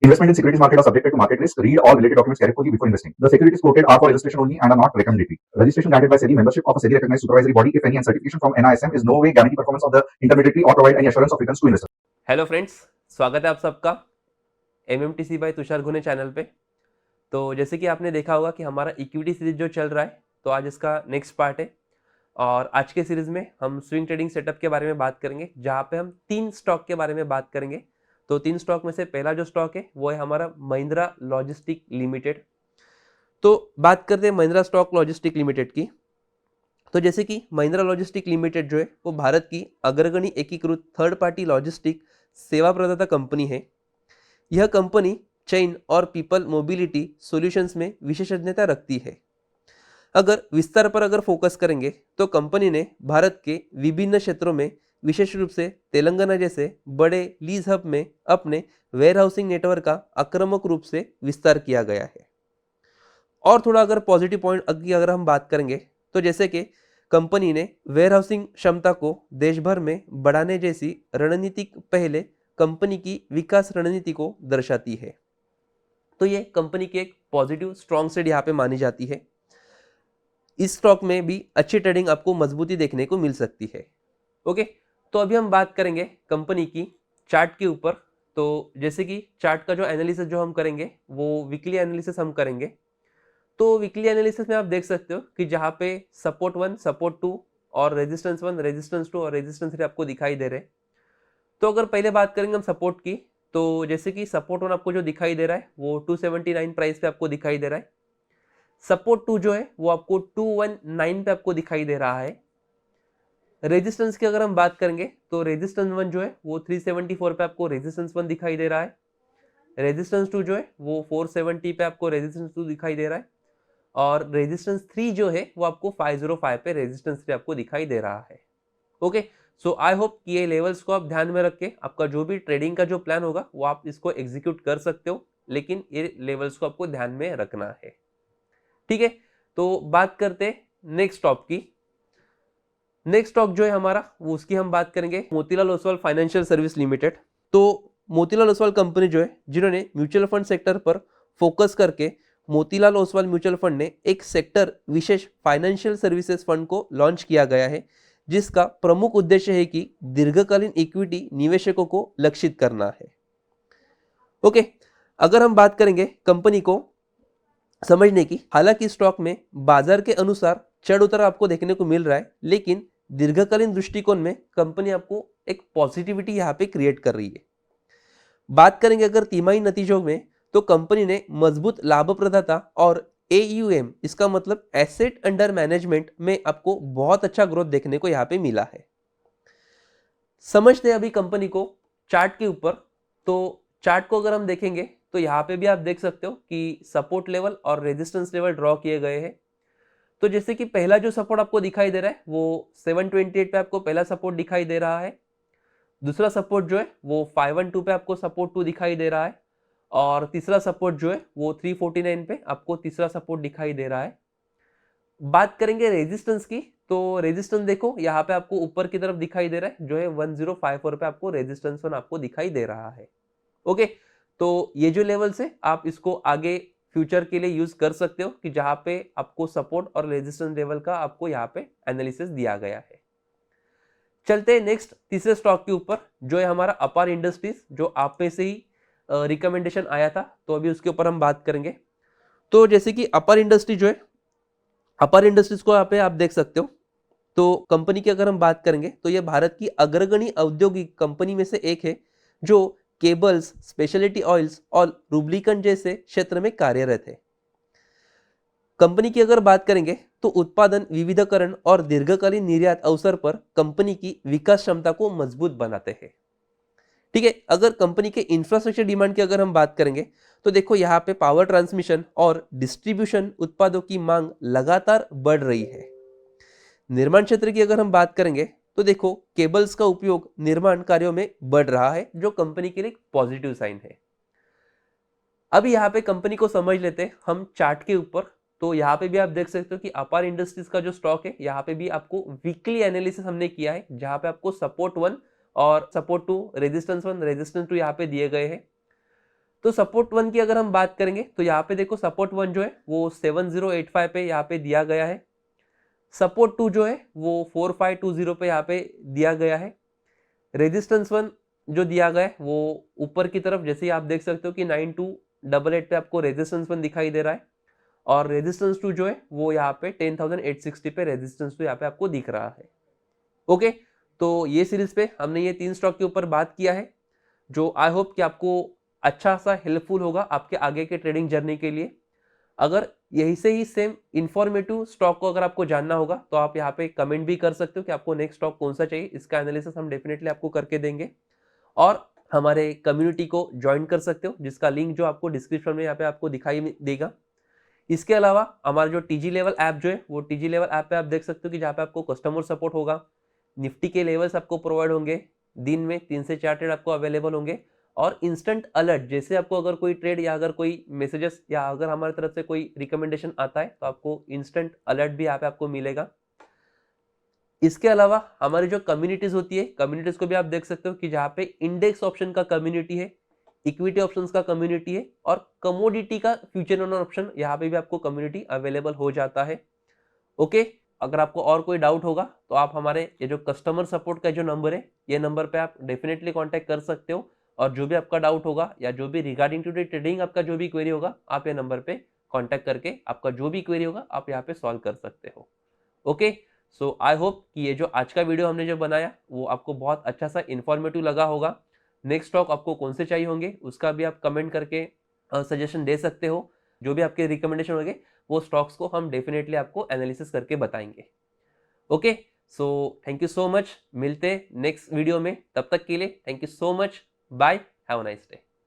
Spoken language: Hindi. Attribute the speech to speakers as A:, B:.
A: Investment in securities market are subjected to market risk. Read all related documents carefully before investing. The securities quoted are for illustration only and are not recommendatory. Registration granted by SEBI. Membership of a SEBI recognized supervisory body, if any, and certification from NISM is no way guarantee performance of the intermediary or provide any assurance of returns to investors.
B: Hello friends, स्वागत है आप सबका एमएमटीसी बाय तुषार घुने चैनल पे। तो जैसे कि आपने देखा होगा कि हमारा इक्विटी सीरीज जो चल रहा है, तो आज इसका नेक्स्ट पार्ट है। और आज के सीरीज में हम स्विंग ट्रेडिंग सेटअप के बारे में बात करेंगे, जहां पे हम 3 स्टॉक के बारे में बात करेंगे। तो 3 स्टॉक में से पहला जो स्टॉक है वो है हमारा महिंद्रा लॉजिस्टिक लिमिटेड। तो बात करते हैं महिंद्रा स्टॉक लॉजिस्टिक लिमिटेड की। तो जैसे कि महिंद्रा लॉजिस्टिक लिमिटेड जो है वो भारत की अग्रगणी एकीकृत थर्ड पार्टी लॉजिस्टिक सेवा प्रदाता कंपनी है। यह कंपनी चेन और पीपल मोबिलिटी सॉल्यूशंस में विशेषज्ञता रखती है। अगर विस्तार पर फोकस करेंगे तो कंपनी ने भारत के विभिन्न क्षेत्रों में, विशेष रूप से तेलंगाना जैसे बड़े लीज हब में अपने वेयरहाउसिंग नेटवर्क का आक्रामक रूप से विस्तार किया गया है। और थोड़ा अगर पॉजिटिव पॉइंट की अगर हम बात करेंगे तो जैसे कि कंपनी ने वेयरहाउसिंग क्षमता को देश भर में बढ़ाने जैसी रणनीतिक पहले कंपनी की विकास रणनीति को दर्शाती है। तो ये कंपनी की एक पॉजिटिव स्ट्रॉन्ग साइड यहाँ पे मानी जाती है। इस स्टॉक में भी अच्छी ट्रेडिंग आपको मजबूती देखने को मिल सकती है। ओके, तो अभी हम बात करेंगे कंपनी की चार्ट के ऊपर। तो जैसे कि चार्ट का जो एनालिसिस जो हम करेंगे वो वीकली एनालिसिस हम करेंगे। तो वीकली एनालिसिस में आप देख सकते हो कि जहां पे सपोर्ट 1, सपोर्ट 2 और रेजिस्टेंस 1, रेजिस्टेंस 2 और रेजिस्टेंस 3 आपको दिखाई दे रहे हैं। तो अगर पहले बात करेंगे हम सपोर्ट की, तो जैसे कि सपोर्ट 1 आपको जो दिखाई दे रहा है वो 279 प्राइस पे आपको दिखाई दे रहा है। सपोर्ट 2 जो है वो आपको 219 पे आपको दिखाई दे रहा है। रेजिस्टेंस की अगर हम बात करेंगे तो रेजिस्टेंस 1 जो है वो 374 पे आपको रेजिस्टेंस 1 दिखाई दे रहा है। रेजिस्टेंस 2 जो है वो 470 पे आपको रेजिस्टेंस 2 दिखाई दे रहा है। और रेजिस्टेंस 3 जो है वो आपको 505 पे रेजिस्टेंस 3 आपको दिखाई दे रहा है। ओके, सो आई होप कि ये लेवल्स को आप ध्यान में रख के आपका जो भी ट्रेडिंग का जो प्लान होगा वो आप इसको एग्जीक्यूट कर सकते हो, लेकिन ये लेवल्स को आपको ध्यान में रखना है। ठीक है, तो बात करते हैं नेक्स्ट स्टॉक की। नेक्स्ट स्टॉक जो है हमारा वो उसकी हम बात करेंगे Motilal Oswal financial service limited. तो मोतीलाल ओसवाल कंपनी जो है, जिन्होंने म्यूचुअल फंड सेक्टर पर फोकस करके मोतीलाल ओसवाल म्यूचुअल फंड ने एक सेक्टर विशेष फाइनेंशियल सर्विसेज फंड को लॉन्च किया गया है, जिसका प्रमुख उद्देश्य है कि दीर्घकालीन इक्विटी निवेशकों को लक्षित करना है। ओके, अगर हम बात करेंगे कंपनी को समझने की, हालांकि स्टॉक में बाजार के अनुसार चढ़ उतार आपको देखने को मिल रहा है, लेकिन दीर्घकालीन दृष्टिकोण में कंपनी आपको एक पॉजिटिविटी यहाँ पे क्रिएट कर रही है। बात करेंगे अगर तिमाही नतीजों में, तो कंपनी ने मजबूत लाभप्रदाता और AUM, इसका मतलब एसेट अंडर मैनेजमेंट में आपको बहुत अच्छा ग्रोथ देखने को यहाँ पे मिला है। समझते हैं अभी कंपनी को चार्ट के ऊपर। तो चार्ट को अगर हम देखेंगे तो यहाँ पे भी आप देख सकते हो कि सपोर्ट लेवल और रेजिस्टेंस लेवल ड्रॉ किए गए हैं। तो जैसे कि पहला जो सपोर्ट आपको दिखाई दे रहा है वो 728 पे आपको पहला सपोर्ट दिखाई दे रहा है। दूसरा सपोर्ट जो है वो 512 पे आपको सपोर्ट 2 दिखाई दे रहा है। और तीसरा सपोर्ट जो है वो 349 पे आपको तीसरा सपोर्ट दिखाई दे रहा है। बात करेंगे रेजिस्टेंस की, तो रेजिस्टेंस देखो यहाँ पे आपको ऊपर की तरफ दिखाई दे रहा है, जो है 1054 पे आपको रेजिस्टेंस 1 आपको दिखाई दे रहा है। ओके, तो ये जो लेवल्स है आप इसको आगे फ्यूचर के लिए यूज कर सकते हो कि जहां पे आपको सपोर्ट और रेजिस्टेंस लेवल का आपको यहाँ पे एनालिसिस दिया गया है। चलते हैं नेक्स्ट तीसरे स्टॉक के ऊपर, जो है हमारा अपार इंडस्ट्रीज, जो आप में से ही रिकमेंडेशन आया था, तो अभी उसके ऊपर हम बात करेंगे। तो जैसे कि अपार इंडस्ट्री जो है, अपार इंडस्ट्रीज को यहाँ पे आप देख सकते हो। तो कंपनी की अगर हम बात करेंगे तो यह भारत की अग्रगणी औद्योगिक कंपनी में से एक है, जो केबल्स, स्पेशलिटी ऑयल्स और लुब्रिकेंट जैसे क्षेत्र में कार्यरत है। कंपनी की अगर बात करेंगे तो उत्पादन, विविधीकरण और दीर्घकालीन निर्यात अवसर पर कंपनी की विकास क्षमता को मजबूत बनाते हैं। ठीक है, अगर कंपनी के इंफ्रास्ट्रक्चर डिमांड की अगर हम बात करेंगे तो देखो यहाँ पे पावर ट्रांसमिशन और डिस्ट्रीब्यूशन उत्पादों की मांग लगातार बढ़ रही है। निर्माण क्षेत्र की अगर हम बात करेंगे तो देखो केबल्स का उपयोग निर्माण कार्यों में बढ़ रहा है, जो कंपनी के लिए एक पॉजिटिव साइन है। अभी यहाँ पे कंपनी को समझ लेते हैं हम चार्ट के ऊपर। तो यहाँ पे भी आप देख सकते हो कि अपार इंडस्ट्रीज का जो स्टॉक है, यहाँ पे भी आपको वीकली एनालिसिस हमने किया है, जहां पे आपको सपोर्ट 1 और सपोर्ट 2, रेजिस्टेंस 1, रेजिस्टेंस 2 यहाँ पे दिए गए हैं। तो सपोर्ट 1 की अगर हम बात करेंगे तो यहाँ पे देखो सपोर्ट 1 जो है वो 7085 पे यहाँ पे दिया गया है। सपोर्ट 2 जो है वो 4520 पे यहाँ पे दिया गया है। रेजिस्टेंस 1 जो दिया गया है वो ऊपर की तरफ, जैसे आप देख सकते हो कि 9288 पे आपको रेजिस्टेंस 1 दिखाई दे रहा है, और रेजिस्टेंस 2 जो है वो यहाँ पे 10860 पे रेजिस्टेंस 2 यहाँ पे आपको दिख रहा है। ओके, तो ये सीरीज पे हमने ये 3 स्टॉक के ऊपर बात किया है, जो आई होप कि आपको अच्छा सा हेल्पफुल होगा आपके आगे के ट्रेडिंग जर्नी के लिए। अगर यही से ही सेम इंफॉर्मेटिव स्टॉक को अगर आपको जानना होगा तो आप यहाँ पे कमेंट भी कर सकते हो कि आपको नेक्स्ट स्टॉक कौन सा चाहिए। इसका एनालिसिस हम डेफिनेटली आपको करके देंगे, और हमारे कम्युनिटी को ज्वाइन कर सकते हो, जिसका लिंक जो आपको डिस्क्रिप्शन में यहाँ पे आपको दिखाई देगा। इसके अलावा हमारा जो टीजी लेवल ऐप जो है वो टीजी लेवल ऐप पे आप देख सकते हो कि जहाँ पे आपको कस्टमर सपोर्ट होगा, निफ्टी के लेवल्स आपको प्रोवाइड होंगे, दिन में 3 से 4 ट्रेड आपको अवेलेबल होंगे, और इंस्टेंट अलर्ट, जैसे आपको अगर कोई ट्रेड या अगर कोई मैसेजेस या अगर हमारी तरफ से कोई रिकमेंडेशन आता है तो आपको इंस्टेंट अलर्ट भी यहाँ पे आपको मिलेगा। इसके अलावा हमारी जो कम्युनिटीज होती है, कम्युनिटीज को भी आप देख सकते हो कि जहाँ पे इंडेक्स ऑप्शन का कम्युनिटी है, इक्विटी ऑप्शंस का कम्युनिटी है, और कमोडिटी का फ्यूचर ऑन ऑप्शन यहाँ पे भी आपको कम्युनिटी अवेलेबल हो जाता है। ओके, अगर आपको और कोई डाउट होगा तो आप हमारे ये जो कस्टमर सपोर्ट का जो नंबर है, ये नंबर पे आप डेफिनेटली कांटेक्ट कर सकते हो, और जो भी आपका डाउट होगा या जो भी रिगार्डिंग टू ट्रेडिंग आपका जो भी क्वेरी होगा, आप ये नंबर पे कांटेक्ट करके आपका जो भी क्वेरी होगा आप यहाँ पे सॉल्व कर सकते हो। ओके, सो आई होप कि ये जो आज का वीडियो हमने जो बनाया वो आपको बहुत अच्छा सा इंफॉर्मेटिव लगा होगा। नेक्स्ट स्टॉक आपको कौन से चाहिए होंगे उसका भी आप कमेंट करके सजेशन दे सकते हो। जो भी आपके रिकमेंडेशन होंगे वो स्टॉक्स को हम डेफिनेटली आपको एनालिसिस करके बताएंगे। Okay, so thank you so much, मिलते नेक्स्ट वीडियो में, तब तक के लिए thank you so much, bye, have a nice day.